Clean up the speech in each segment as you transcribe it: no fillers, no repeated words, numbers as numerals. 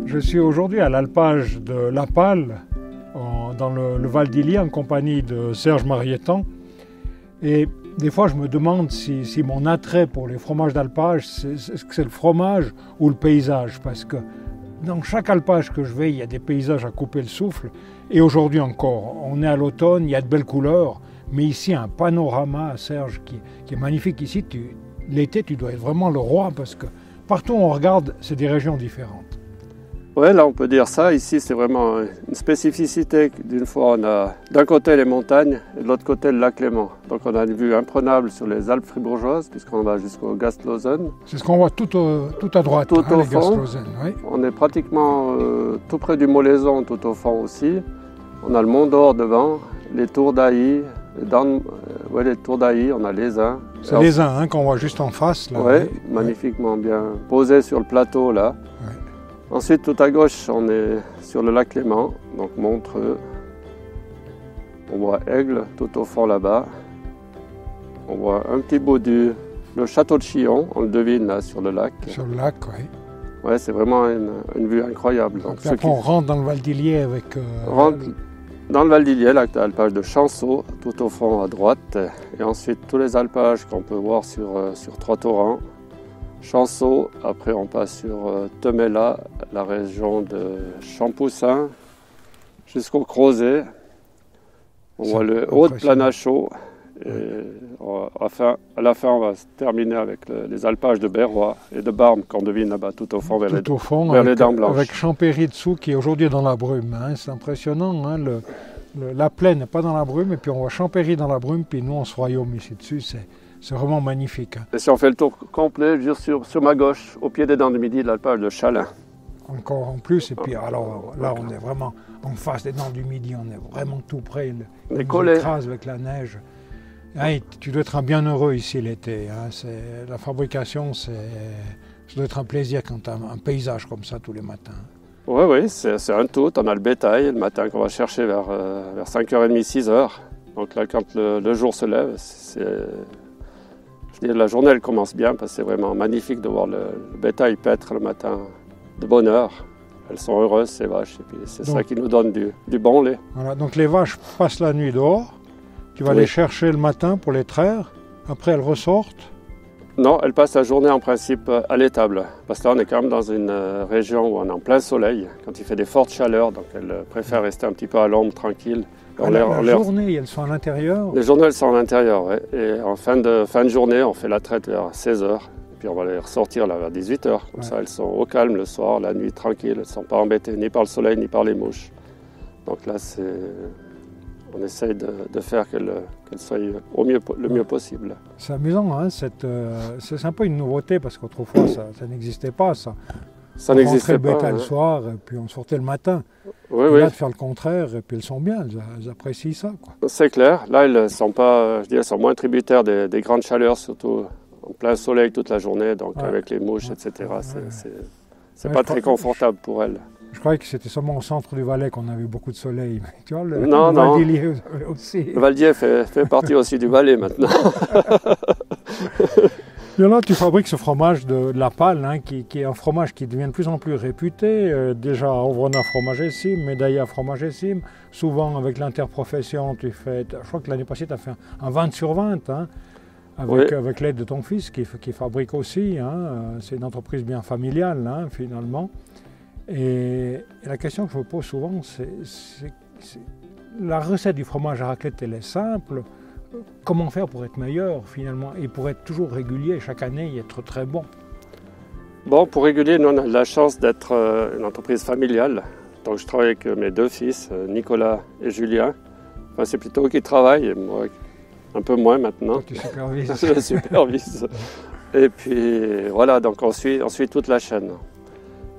Je suis aujourd'hui à l'alpage de La Palle, dans le Val d'Illier, en compagnie de Serge Marietan. Et des fois, je me demande si mon attrait pour les fromages d'alpage, est-ce que c'est le fromage ou le paysage? Parce que dans chaque alpage que je vais, il y a des paysages à couper le souffle. Et aujourd'hui encore, on est à l'automne, il y a de belles couleurs. Mais ici, un panorama, Serge, qui est magnifique. Ici, l'été, tu dois être vraiment le roi parce que partout où on regarde, c'est des régions différentes. Oui, là on peut dire ça. Ici c'est vraiment une spécificité. D'une fois on a d'un côté les montagnes et de l'autre côté le lac Léman. Donc on a une vue imprenable sur les Alpes fribourgeoises puisqu'on va jusqu'au Gastlausen. C'est ce qu'on voit tout à droite, tout au les fond. Gastlausen. Oui. On est pratiquement tout près du Molaison tout au fond aussi. On a le Mont d'Or devant, les Tours d'Ailly, les Tours d'Ailly, on a les Uns. C'est les Uns qu'on voit juste en face. Oui, magnifiquement bien posés sur le plateau là. Ouais. Ensuite, tout à gauche, on est sur le lac Léman, donc Montreux. On voit Aigle tout au fond là-bas. On voit un petit bout le château de Chillon, on le devine là sur le lac. Sur le lac, oui. Ouais, c'est vraiment une vue incroyable. Donc après, on rentre dans le Val d'Illier avec... On rentre dans le Val d'Illier, là, l'alpage de Chanceau, tout au fond à droite. Et ensuite, tous les alpages qu'on peut voir sur Trois-Torrents. Chanceau, après on passe sur Temela, la région de Champoussin, jusqu'au Crozet. On voit le haut de Planachot. Et à la fin, on va se terminer avec les alpages de Berrois et de Barme qu'on devine là-bas tout au fond vers les Dents Blanches. Avec Champéry dessous qui est aujourd'hui dans la brume. Hein. C'est impressionnant. Hein. La plaine n'est pas dans la brume et puis on voit Champéry dans la brume puis nous on se royaume ici dessus. C'est vraiment magnifique. Hein. Et si on fait le tour complet, juste sur ma gauche, au pied des Dents du Midi, l'alpage de Chalin. Encore en plus, et puis alors là on est vraiment en face des Dents du Midi, on est vraiment tout près. On écrase avec la neige. Hey, tu dois être un bienheureux ici l'été. Hein. La fabrication, ça doit être un plaisir quand tu as un paysage comme ça tous les matins. Oui, c'est un tout. On a le bétail le matin qu'on va chercher vers 5h30, 6h. Donc là, quand le jour se lève, la journée elle commence bien parce que c'est vraiment magnifique de voir le bétail paître le matin de bonne heure. Elles sont heureuses ces vaches et puis c'est ça qui nous donne du bon lait. Voilà, donc les vaches passent la nuit dehors, tu vas les chercher le matin pour les traire, après elles ressortent. Non, elles passent la journée en principe à l'étable parce que là on est quand même dans une région où on est en plein soleil, quand il fait des fortes chaleurs, donc elles préfèrent rester un petit peu à l'ombre, tranquille. La journée, elles sont à l'intérieur? Les journées, elles sont à l'intérieur, oui. Et en fin de journée, on fait la traite vers 16h. Et puis on va les ressortir là vers 18h. Comme ça, elles sont au calme le soir, la nuit, tranquille. Elles ne sont pas embêtées ni par le soleil, ni par les mouches. Donc là, on essaye de faire qu'elles soient le mieux possible. C'est amusant, hein, c'est un peu une nouveauté, parce qu'autrefois, ça n'existait pas, ça. Ça n'existait pas. On rentrait le bétail le soir, et puis on sortait le matin. Oui, et là, de faire le contraire, et puis elles sont bien, elles apprécient ça. C'est clair. Là, elles sont sont moins tributaires des grandes chaleurs, surtout en plein soleil toute la journée, donc avec les mouches, etc. C'est pas très confortable pour elles. Je croyais que c'était seulement au centre du Valais qu'on avait beaucoup de soleil. Tu vois, le Val d'Illier aussi. Le Val d'Illier fait partie aussi du Valais maintenant. Et là, tu fabriques ce fromage de La Palle, hein, qui est un fromage qui devient de plus en plus réputé. Déjà, Auvergnat Fromagissime, médaillé à Fromagissime. Souvent, avec l'interprofession, je crois que l'année passée, tu as fait un 20 sur 20, hein, avec l'aide de ton fils, qui fabrique aussi. Hein. C'est une entreprise bien familiale, hein, finalement. Et la question que je me pose souvent, c'est la recette du fromage à raclette, elle est simple. Comment faire pour être meilleur finalement et pour être toujours régulier chaque année et être très bon? Bon, pour régulier, nous on a la chance d'être une entreprise familiale. Donc je travaille avec mes deux fils, Nicolas et Julien. Enfin, c'est plutôt eux qui travaillent, et moi un peu moins maintenant. Tu supervises. Je supervise. Et puis voilà, donc on suit toute la chaîne.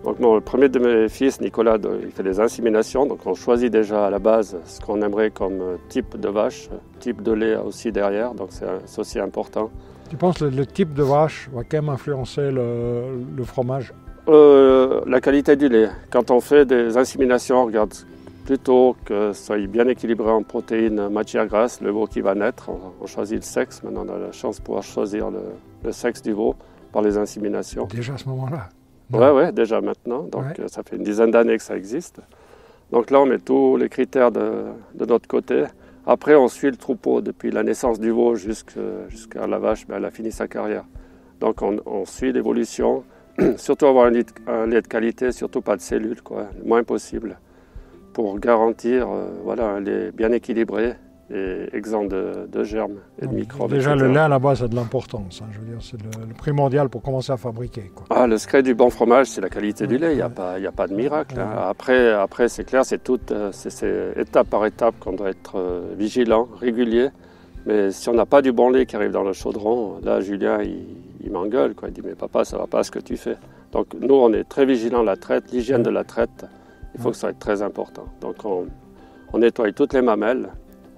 Donc le premier de mes fils, Nicolas, il fait des inséminations. Donc on choisit déjà à la base ce qu'on aimerait comme type de vache, type de lait aussi derrière. Donc c'est aussi important. Tu penses que le type de vache va quand même influencer le fromage? La qualité du lait. Quand on fait des inséminations, on regarde plutôt que ce soit bien équilibré en protéines, matières grasses, le veau qui va naître, on choisit le sexe. Maintenant, on a la chance de pouvoir choisir le sexe du veau par les inséminations. Déjà à ce moment-là? Oui, déjà maintenant. Donc, ça fait une dizaine d'années que ça existe. Donc là, on met tous les critères de notre côté. Après, on suit le troupeau depuis la naissance du veau jusqu'à la vache, elle a fini sa carrière. Donc, on suit l'évolution. Surtout avoir un lait de qualité, surtout pas de cellules, quoi, le moins possible, pour garantir un lait bien équilibré et exempt de germes et de microbes. Déjà, etc. le lait à la base a de l'importance. Je veux dire, c'est le primordial pour commencer à fabriquer, quoi. Ah, le secret du bon fromage, c'est la qualité du lait. Il n'y a pas de miracle. Hein. Après, c'est clair, c'est étape par étape qu'on doit être vigilant, régulier. Mais si on n'a pas du bon lait qui arrive dans le chaudron, là, Julien, il m'engueule, quoi. Il dit, mais papa, ça ne va pas ce que tu fais. Donc nous, on est très vigilants à la traite, l'hygiène de la traite, il faut que ça soit très important. Donc on nettoie toutes les mamelles,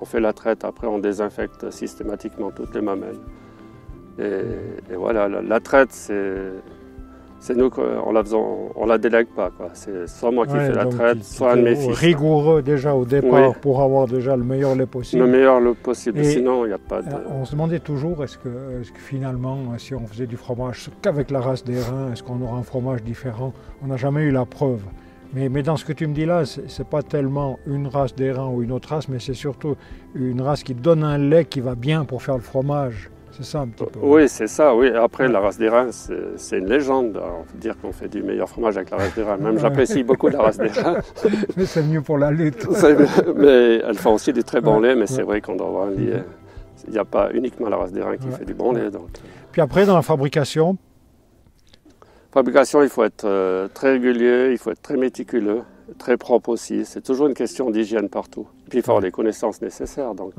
on fait la traite, après on désinfecte systématiquement toutes les mamelles. Et voilà, la traite, c'est nous, on la délègue pas, quoi. C'est soit moi qui fais la traite, soit un de mes fils. Rigoureux déjà au départ pour avoir déjà le meilleur lait possible. Le meilleur lait possible, sinon il n'y a pas de... On se demandait toujours, est-ce que finalement, si on faisait du fromage qu'avec la race d'airain, est-ce qu'on aura un fromage différent? On n'a jamais eu la preuve. Mais dans ce que tu me dis là, c'est pas tellement une race d'airain ou une autre race, mais c'est surtout une race qui donne un lait qui va bien pour faire le fromage. C'est ça un petit peu. Oui, c'est ça, oui. Après, la race d'airain, c'est une légende. On peut dire qu'on fait du meilleur fromage avec la race d'airain. Même j'apprécie beaucoup la race d'airain. Mais c'est mieux pour la lutte. Mais elles font aussi du très bon lait, mais c'est vrai qu'on doit avoir un lait. Il n'y a pas uniquement la race d'airain qui fait du bon lait. Donc. Puis après, dans la fabrication, il faut être très régulier, il faut être très méticuleux, très propre aussi. C'est toujours une question d'hygiène partout. Et puis il faut avoir les connaissances nécessaires. Donc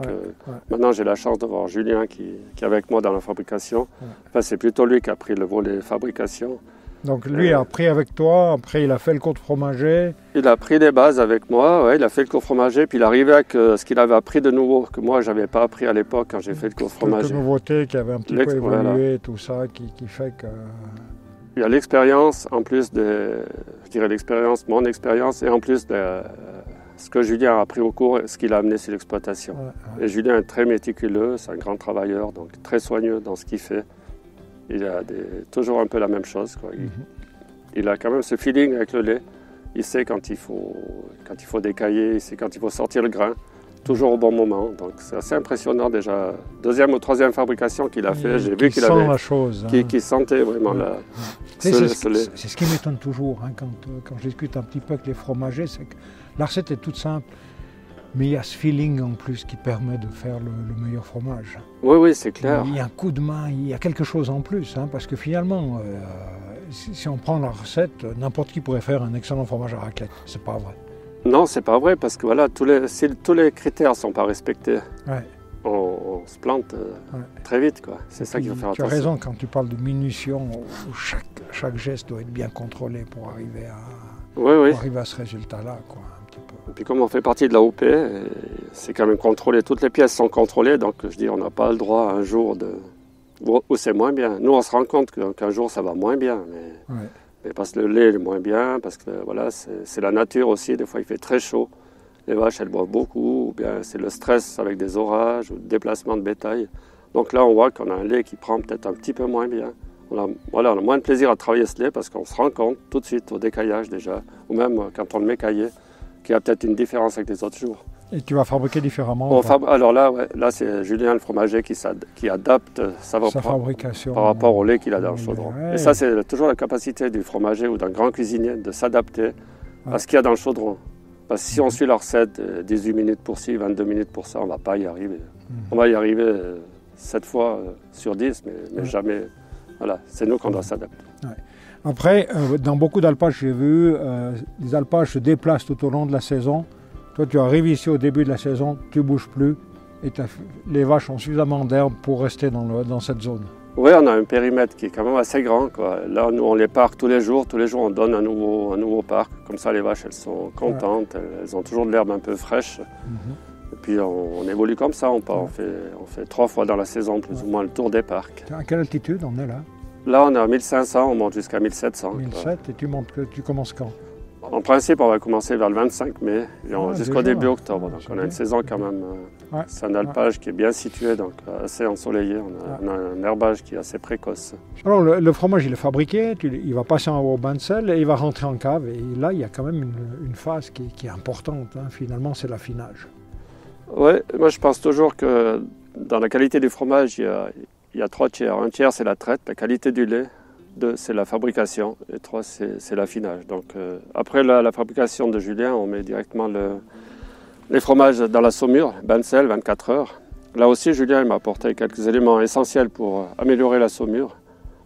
maintenant j'ai la chance de voir Julien qui est avec moi dans la fabrication. Enfin, c'est plutôt lui qui a pris le volet fabrication. Donc lui a appris avec toi, après il a fait le cours de fromager. Il a pris des bases avec moi, il a fait le cours fromager, puis il est arrivé avec ce qu'il avait appris de nouveau, que moi je n'avais pas appris à l'époque quand j'ai fait le cours fromager. Quelques nouveautés qui avaient un petit peu évolué, tout ça, qui fait que... Il y a l'expérience, en plus de, je dirais l'expérience, mon expérience, et en plus de ce que Julien a appris au cours, ce qu'il a amené sur l'exploitation. Et Julien est très méticuleux, c'est un grand travailleur, donc très soigneux dans ce qu'il fait. Il a toujours un peu la même chose, quoi. Il a quand même ce feeling avec le lait. Il sait quand il faut décailler, il sait quand il faut sortir le grain, toujours au bon moment. Donc c'est assez impressionnant déjà. Deuxième ou troisième fabrication qu'il a fait, j'ai vu qu'il avait... la chose. Qui sentait vraiment c'est ce qui m'étonne toujours quand je discute un petit peu avec les fromagers, c'est que la recette est toute simple. Mais il y a ce feeling en plus qui permet de faire le meilleur fromage. Oui, c'est clair. Il y a un coup de main, il y a quelque chose en plus, parce que finalement, si on prend la recette, n'importe qui pourrait faire un excellent fromage à raclette. C'est pas vrai. Non, c'est pas vrai, parce que voilà, si tous les critères ne sont pas respectés, on se plante très vite, quoi. C'est ça qu'il faut faire attention. Tu as raison quand tu parles de minution, où chaque geste doit être bien contrôlé pour arriver à ce résultat-là, quoi. Et puis comme on fait partie de la OP, c'est quand même contrôlé, toutes les pièces sont contrôlées, donc je dis on n'a pas le droit un jour où c'est moins bien. Nous on se rend compte qu'un jour ça va moins bien, mais parce que le lait est moins bien, parce que voilà, c'est la nature aussi, des fois il fait très chaud, les vaches elles boivent beaucoup, ou bien c'est le stress avec des orages ou le déplacement de bétail. Donc là on voit qu'on a un lait qui prend peut-être un petit peu moins bien. On a moins de plaisir à travailler ce lait parce qu'on se rend compte tout de suite au décaillage déjà, ou même quand on le met caillé, qu'il y a peut-être une différence avec les autres jours. Et tu vas fabriquer différemment? Alors là c'est Julien le fromager qui adapte sa fabrication par rapport au lait qu'il a dans le chaudron. Et ça c'est toujours la capacité du fromager ou d'un grand cuisinier de s'adapter à ce qu'il y a dans le chaudron. Parce que si on suit la recette, 18 minutes pour ci, 22 minutes pour ça, on ne va pas y arriver. On va y arriver 7 fois sur 10, mais jamais. Voilà, c'est nous qu'on doit s'adapter. Après, dans beaucoup d'alpages, j'ai vu, les alpages se déplacent tout au long de la saison. Toi, tu arrives ici au début de la saison, tu ne bouges plus et les vaches ont suffisamment d'herbe pour rester dans cette zone. Oui, on a un périmètre qui est quand même assez grand, quoi. Là, nous, on les parque tous les jours on donne un nouveau parc. Comme ça, les vaches, elles sont contentes, elles ont toujours de l'herbe un peu fraîche. Et puis, on évolue comme ça, on fait 3 fois dans la saison, plus ou moins, le tour des parcs. À quelle altitude on est là? Là, on est à 1500, on monte jusqu'à 1700. 1700, et tu commences quand? En principe, on va commencer vers le 25 mai jusqu'au début octobre. Donc on a une saison quand même. C'est un alpage qui est bien situé, donc assez ensoleillé. On a un herbage qui est assez précoce. Alors le fromage, il est fabriqué, il va passer au bain de sel et il va rentrer en cave. Et là, il y a quand même une phase qui est importante. Finalement, c'est l'affinage. Oui, moi je pense toujours que dans la qualité du fromage, il y a 3 tiers. Un tiers, c'est la traite, la qualité du lait. 2, c'est la fabrication. Et 3, c'est l'affinage. Donc, après la fabrication de Julien, on met directement les fromages dans la saumure, bain de sel, 24 heures. Là aussi, Julien m'a apporté quelques éléments essentiels pour améliorer la saumure.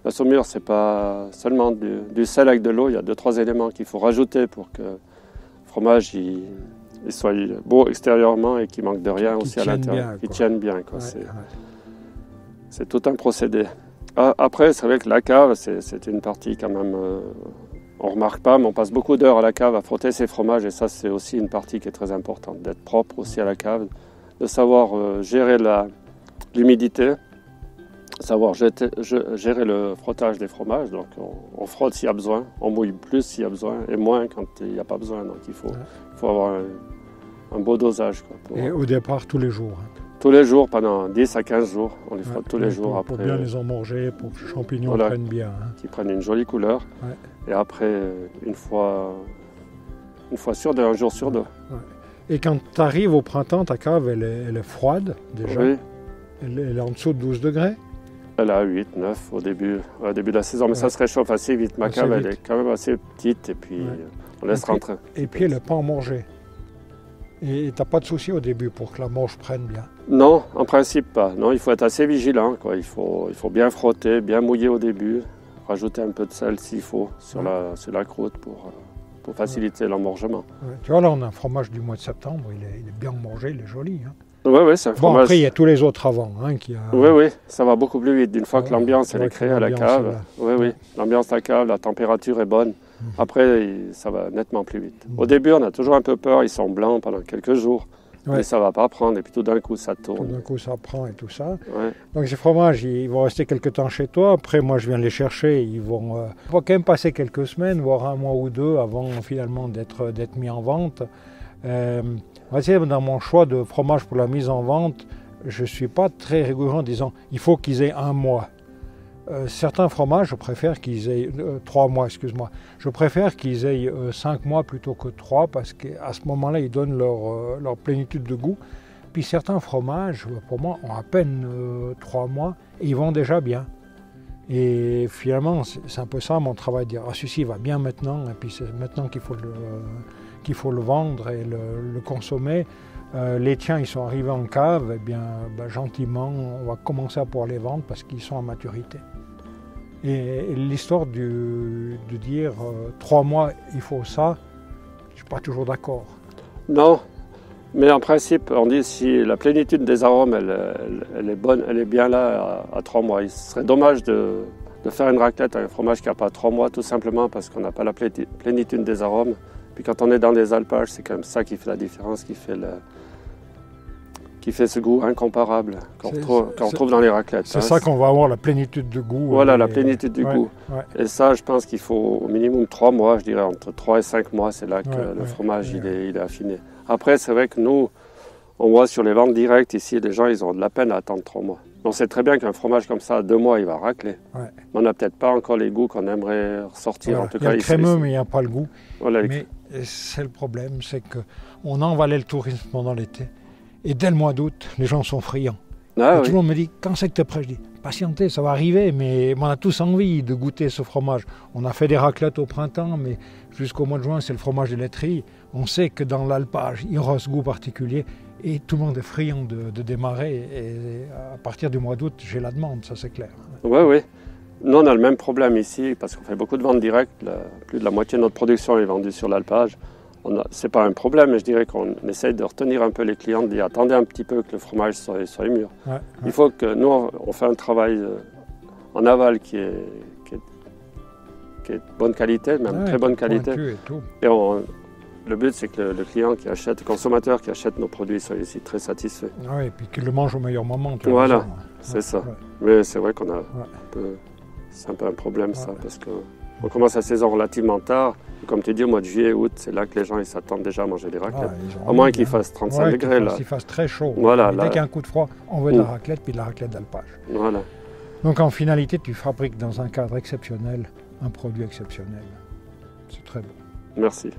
La saumure, ce n'est pas seulement du sel avec de l'eau. Il y a 2-3 éléments qu'il faut rajouter pour que le fromage il soit beau extérieurement et qu'il manque de rien aussi à l'intérieur. Qu'il tienne bien. C'est tout un procédé. Après, c'est vrai que la cave, c'est une partie quand même, on ne remarque pas, mais on passe beaucoup d'heures à la cave à frotter ses fromages et ça, c'est aussi une partie qui est très importante, d'être propre aussi à la cave, de savoir gérer l'humidité, savoir gérer le frottage des fromages. Donc, on frotte s'il y a besoin, on mouille plus s'il y a besoin et moins quand il n'y a pas besoin. Donc, il faut avoir un beau dosage. Et au départ, tous les jours. Tous les jours, pendant 10 à 15 jours, on les frotte tous les jours. Pour bien les emmorger, pour que les champignons prennent bien. Qu'ils prennent une jolie couleur. Et après, une fois sur deux, un jour sur deux. Et quand tu arrives au printemps, ta cave, elle est froide déjà. Oui. Elle est en dessous de 12 degrés. Elle a 8, 9 au début de la saison, mais ça se réchauffe assez vite. Ma cave, elle est quand même assez petite et puis on laisse rentrer. Et puis elle n'est pas emmorgée. Et tu n'as pas de souci au début pour que la morge prenne bien? Non, en principe pas. Non, il faut être assez vigilant. Il faut bien frotter, bien mouiller au début, rajouter un peu de sel s'il faut sur la croûte pour faciliter l'emmorgement. Tu vois, là, on a un fromage du mois de septembre, il est bien mangé, il est joli. Oui, c'est un fromage. Bon, après, il y a tous les autres avant. Oui, ça va beaucoup plus vite. D'une fois que l'ambiance est créée à la cave, l'ambiance de la cave, la température est bonne. Après, ça va nettement plus vite. Au début, on a toujours un peu peur, ils sont blancs pendant quelques jours. Mais ça ne va pas prendre, et puis tout d'un coup, ça tourne. Tout d'un coup, ça prend et tout ça. Donc ces fromages, ils vont rester quelques temps chez toi. Après, moi, je viens les chercher. On va quand même passer quelques semaines, voire un mois ou deux, avant finalement d'être mis en vente. Dans mon choix de fromage pour la mise en vente, je ne suis pas très rigoureux en disant il faut qu'ils aient un mois. Certains fromages, je préfère qu'ils aient 3 mois, excuse-moi. Je préfère qu'ils aient 5 mois plutôt que 3 parce qu'à ce moment-là, ils donnent leur plénitude de goût. Puis certains fromages, pour moi, ont à peine 3 mois et ils vont déjà bien. Et finalement, c'est un peu ça mon travail, de dire celui-ci va bien maintenant et puis c'est maintenant qu'il faut le vendre et le consommer. Les tiens, ils sont arrivés en cave, et bien gentiment, on va commencer à pouvoir les vendre parce qu'ils sont à maturité. Et l'histoire de dire 3 mois, il faut ça, je ne suis pas toujours d'accord. Non, mais en principe, on dit si la plénitude des arômes, elle est bonne, elle est bien là à 3 mois. Il serait dommage de faire une raclette avec un fromage qui n'a pas 3 mois, tout simplement parce qu'on n'a pas la plénitude des arômes. Puis quand on est dans des alpages, c'est quand même ça qui fait la différence, qui fait ce goût incomparable qu'on retrouve dans les raclettes. C'est ça qu'on va avoir, la plénitude de goût. Voilà, la plénitude du goût. Et ça, je pense qu'il faut au minimum 3 mois, je dirais entre 3 et 5 mois, c'est là que le fromage il est affiné. Après, c'est vrai que nous, on voit sur les ventes directes ici, les gens, ils ont de la peine à attendre 3 mois. On sait très bien qu'un fromage comme ça, à 2 mois, il va racler. Mais on n'a peut-être pas encore les goûts qu'on aimerait ressortir. En tout cas, il y a le crémeux, mais il n'y a pas le goût. Mais c'est le problème, c'est qu'on a envalé le tourisme pendant l'été. Et dès le mois d'août, les gens sont friands. Tout le monde me dit, quand c'est que tu es prêt? Je dis, patientez, ça va arriver, mais on a tous envie de goûter ce fromage. On a fait des raclettes au printemps, mais jusqu'au mois de juin, c'est le fromage de laiterie. On sait que dans l'alpage, il aura ce goût particulier et tout le monde est friand de démarrer. Et à partir du mois d'août, j'ai la demande, ça c'est clair. Oui. Nous, on a le même problème ici, parce qu'on fait beaucoup de ventes directes. Plus de la moitié de notre production est vendue sur l'alpage. Ce n'est pas un problème, mais je dirais qu'on essaye de retenir un peu les clients, de dire attendez un petit peu que le fromage soit mûr. Il faut que nous, on fait un travail en aval qui est de bonne qualité, même très bonne qualité. Et le but, c'est que le client qui achète, le consommateur qui achète nos produits soit ici très satisfait. Et puis qu'il le mange au meilleur moment. C'est ça. Mais c'est vrai qu'on a c'est un peu un problème ça, parce que On commence la saison relativement tard. Comme tu dis, au mois de juillet, août, c'est là que les gens ils s'attendent déjà à manger des raclettes. À moins qu'il fasse 35 degrés. Qu'il fasse très chaud. Voilà, dès qu'il y a un coup de froid, on veut de la raclette, puis de la raclette d'alpage. Voilà. Donc en finalité, tu fabriques dans un cadre exceptionnel un produit exceptionnel. C'est très beau. Merci.